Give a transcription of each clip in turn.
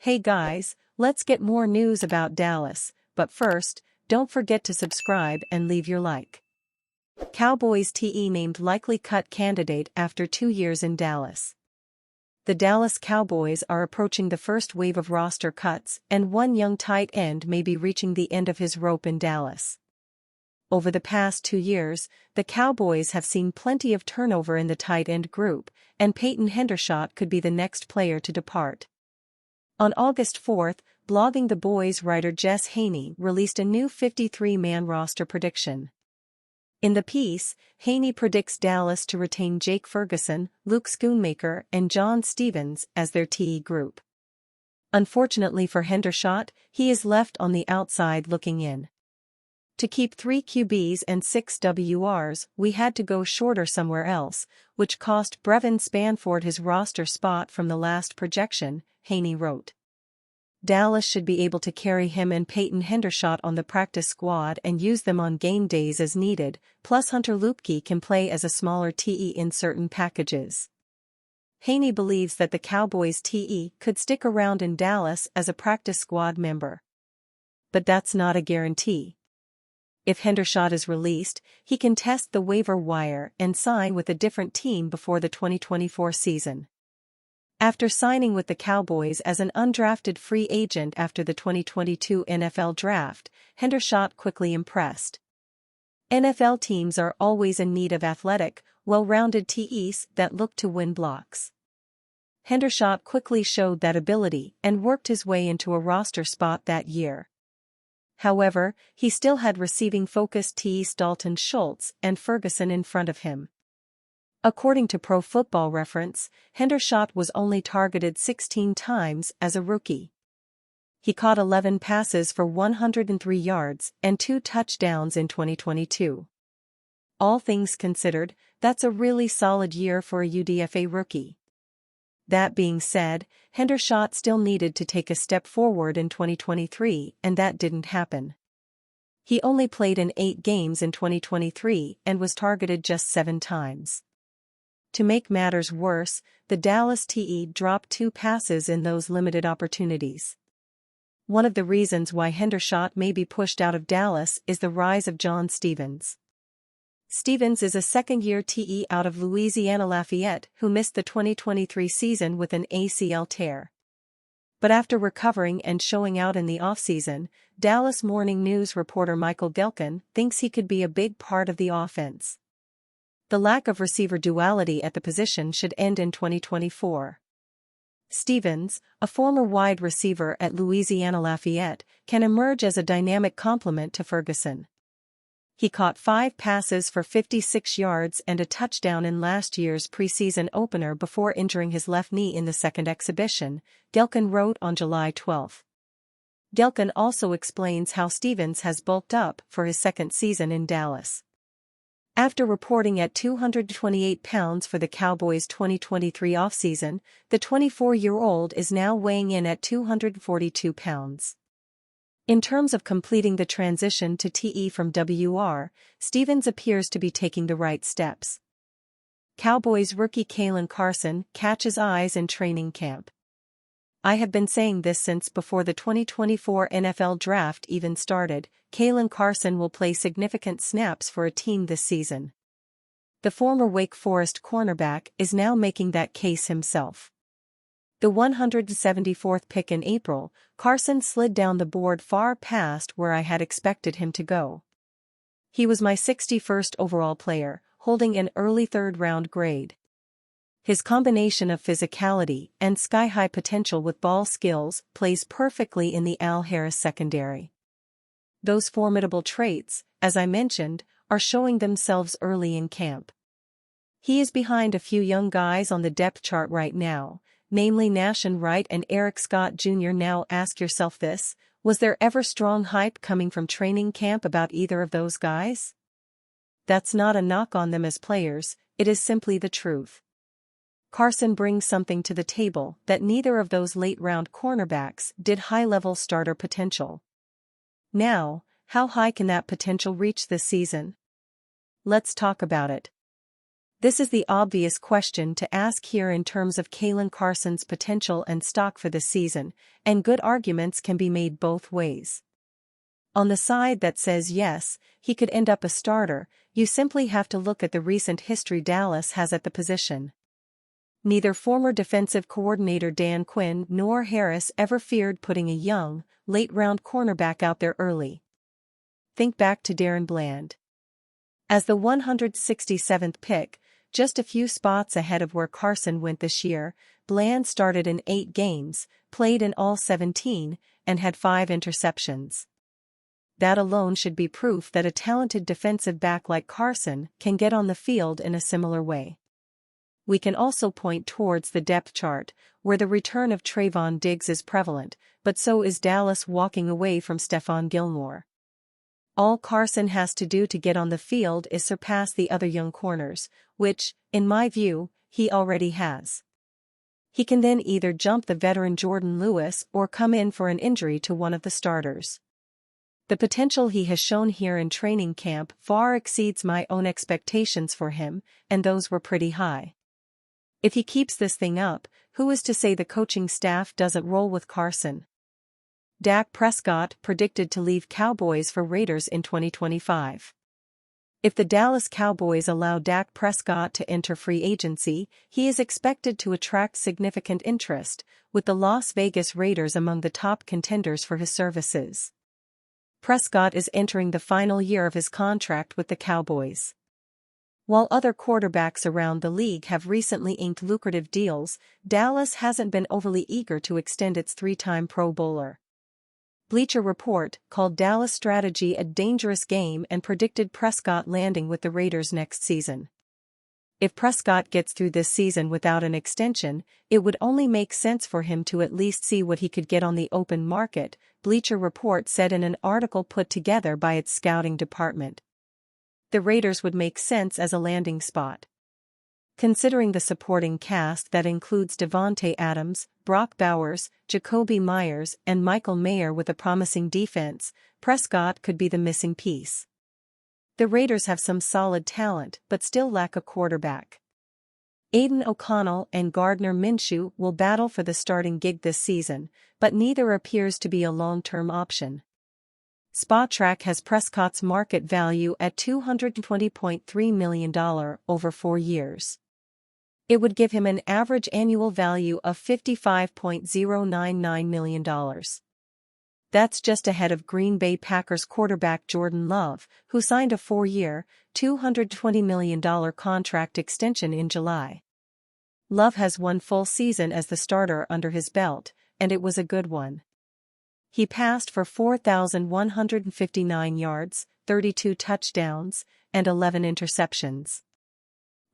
Hey guys, let's get more news about Dallas, but first, don't forget to subscribe and leave your like. Cowboys TE named likely cut candidate after 2 years in Dallas. The Dallas Cowboys are approaching the first wave of roster cuts, and one young tight end may be reaching the end of his rope in Dallas. Over the past 2 years, the Cowboys have seen plenty of turnover in the tight end group, and Peyton Hendershot could be the next player to depart. On August 4, Blogging the Boys writer Jess Haney released a new 53-man roster prediction. In the piece, Haney predicts Dallas to retain Jake Ferguson, Luke Schoonmaker, and John Stevens as their TE group. Unfortunately for Hendershot, he is left on the outside looking in. To keep 3 QBs and 6 WRs, we had to go shorter somewhere else, which cost Brevin Spanford his roster spot from the last projection, Haney wrote. Dallas should be able to carry him and Peyton Hendershot on the practice squad and use them on game days as needed, plus Hunter Luepke can play as a smaller TE in certain packages. Haney believes that the Cowboys TE could stick around in Dallas as a practice squad member. But that's not a guarantee. If Hendershot is released, he can test the waiver wire and sign with a different team before the 2024 season. After signing with the Cowboys as an undrafted free agent after the 2022 NFL Draft, Hendershot quickly impressed. NFL teams are always in need of athletic, well-rounded TEs that look to win blocks. Hendershot quickly showed that ability and worked his way into a roster spot that year. However, he still had receiving-focused TEs Dalton Schultz and Ferguson in front of him. According to Pro Football Reference, Hendershot was only targeted 16 times as a rookie. He caught 11 passes for 103 yards and 2 touchdowns in 2022. All things considered, that's a really solid year for a UDFA rookie. That being said, Hendershot still needed to take a step forward in 2023, and that didn't happen. He only played in 8 games in 2023 and was targeted just 7 times. To make matters worse, the Dallas TE dropped 2 passes in those limited opportunities. One of the reasons why Hendershot may be pushed out of Dallas is the rise of John Stevens. Stevens is a second-year TE out of Louisiana Lafayette who missed the 2023 season with an ACL tear. But after recovering and showing out in the offseason, Dallas Morning News reporter Michael Gelkin thinks he could be a big part of the offense. The lack of receiver duality at the position should end in 2024. Stevens, a former wide receiver at Louisiana Lafayette, can emerge as a dynamic complement to Ferguson. He caught 5 passes for 56 yards and a touchdown in last year's preseason opener before injuring his left knee in the second exhibition, Gelkin wrote on July 12. Gelkin also explains how Stevens has bulked up for his second season in Dallas. After reporting at 228 pounds for the Cowboys' 2023 offseason, the 24-year-old is now weighing in at 242 pounds. In terms of completing the transition to TE from WR, Stevens appears to be taking the right steps. Cowboys rookie Kalen Carson catches eyes in training camp. I have been saying this since before the 2024 NFL Draft even started. Kalen Carson will play significant snaps for a team this season. The former Wake Forest cornerback is now making that case himself. The 174th pick in April, Carson slid down the board far past where I had expected him to go. He was my 61st overall player, holding an early third-round grade. His combination of physicality and sky-high potential with ball skills plays perfectly in the Al Harris secondary. Those formidable traits, as I mentioned, are showing themselves early in camp. He is behind a few young guys on the depth chart right now, namely Nashon Wright and Eric Scott Jr. Now ask yourself this, was there ever strong hype coming from training camp about either of those guys? That's not a knock on them as players, it is simply the truth. Carson brings something to the table that neither of those late-round cornerbacks did. High-level starter potential. Now, how high can that potential reach this season? Let's talk about it. This is the obvious question to ask here in terms of Kalen Carson's potential and stock for the season, and good arguments can be made both ways. On the side that says yes, he could end up a starter, you simply have to look at the recent history Dallas has at the position. Neither former defensive coordinator Dan Quinn nor Harris ever feared putting a young, late-round cornerback out there early. Think back to Darren Bland. As the 167th pick, just a few spots ahead of where Carson went this year, Bland started in 8 games, played in all 17, and had 5 interceptions. That alone should be proof that a talented defensive back like Carson can get on the field in a similar way. We can also point towards the depth chart, where the return of Trayvon Diggs is prevalent, but so is Dallas walking away from Stephon Gilmore. All Carson has to do to get on the field is surpass the other young corners, which, in my view, he already has. He can then either jump the veteran Jordan Lewis or come in for an injury to one of the starters. The potential he has shown here in training camp far exceeds my own expectations for him, and those were pretty high. If he keeps this thing up, who is to say the coaching staff doesn't roll with Carson? Dak Prescott predicted to leave Cowboys for Raiders in 2025. If the Dallas Cowboys allow Dak Prescott to enter free agency, he is expected to attract significant interest, with the Las Vegas Raiders among the top contenders for his services. Prescott is entering the final year of his contract with the Cowboys. While other quarterbacks around the league have recently inked lucrative deals, Dallas hasn't been overly eager to extend its 3-time Pro Bowler. Bleacher Report called Dallas' strategy a dangerous game and predicted Prescott landing with the Raiders next season. If Prescott gets through this season without an extension, it would only make sense for him to at least see what he could get on the open market, Bleacher Report said in an article put together by its scouting department. The Raiders would make sense as a landing spot. Considering the supporting cast that includes Devontae Adams, Brock Bowers, Jacoby Myers, and Michael Mayer with a promising defense, Prescott could be the missing piece. The Raiders have some solid talent but still lack a quarterback. Aiden O'Connell and Gardner Minshew will battle for the starting gig this season, but neither appears to be a long-term option. Spotrac has Prescott's market value at $220.3 million over 4 years. It would give him an average annual value of $55.099 million. That's just ahead of Green Bay Packers quarterback Jordan Love, who signed a 4-year, $220 million contract extension in July. Love has one full season as the starter under his belt, and it was a good one. He passed for 4,159 yards, 32 touchdowns, and 11 interceptions.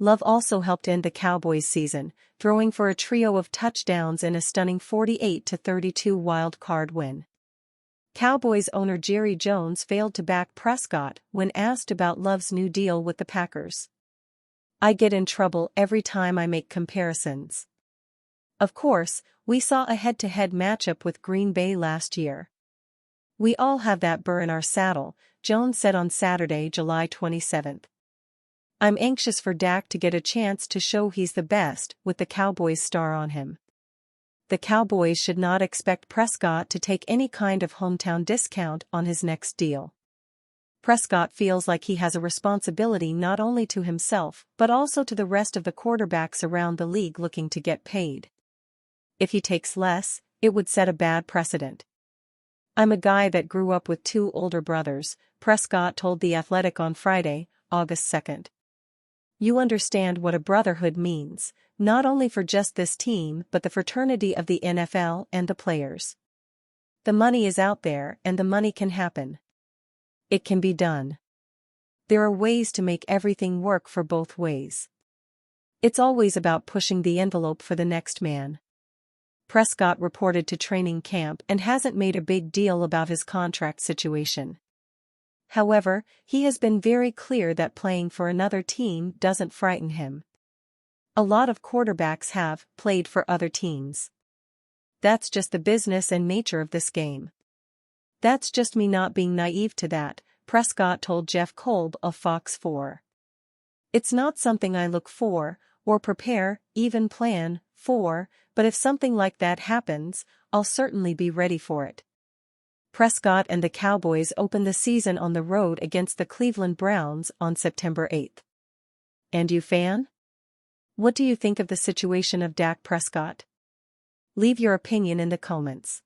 Love also helped end the Cowboys season, throwing for a trio of touchdowns in a stunning 48-32 wild-card win. Cowboys owner Jerry Jones failed to back Prescott when asked about Love's new deal with the Packers. "I get in trouble every time I make comparisons. Of course, we saw a head-to-head matchup with Green Bay last year. We all have that burr in our saddle," Jones said on Saturday, July 27. "I'm anxious for Dak to get a chance to show he's the best with the Cowboys star on him. The Cowboys should not expect Prescott to take any kind of hometown discount on his next deal. Prescott feels like he has a responsibility not only to himself but also to the rest of the quarterbacks around the league looking to get paid. If he takes less, it would set a bad precedent. I'm a guy that grew up with 2 older brothers," Prescott told The Athletic on Friday, August 2. "You understand what a brotherhood means, not only for just this team but the fraternity of the NFL and the players. The money is out there and the money can happen. It can be done. There are ways to make everything work for both ways. It's always about pushing the envelope for the next man." Prescott reported to training camp and hasn't made a big deal about his contract situation. However, he has been very clear that playing for another team doesn't frighten him. "A lot of quarterbacks have played for other teams. That's just the business and nature of this game. That's just me not being naive to that," Prescott told Jeff Kolb of Fox 4. It's not something I look for, or prepare, even plan, for, but if something like that happens, I'll certainly be ready for it. Prescott and the Cowboys open the season on the road against the Cleveland Browns on September 8th. And you fan? What do you think of the situation of Dak Prescott? Leave your opinion in the comments.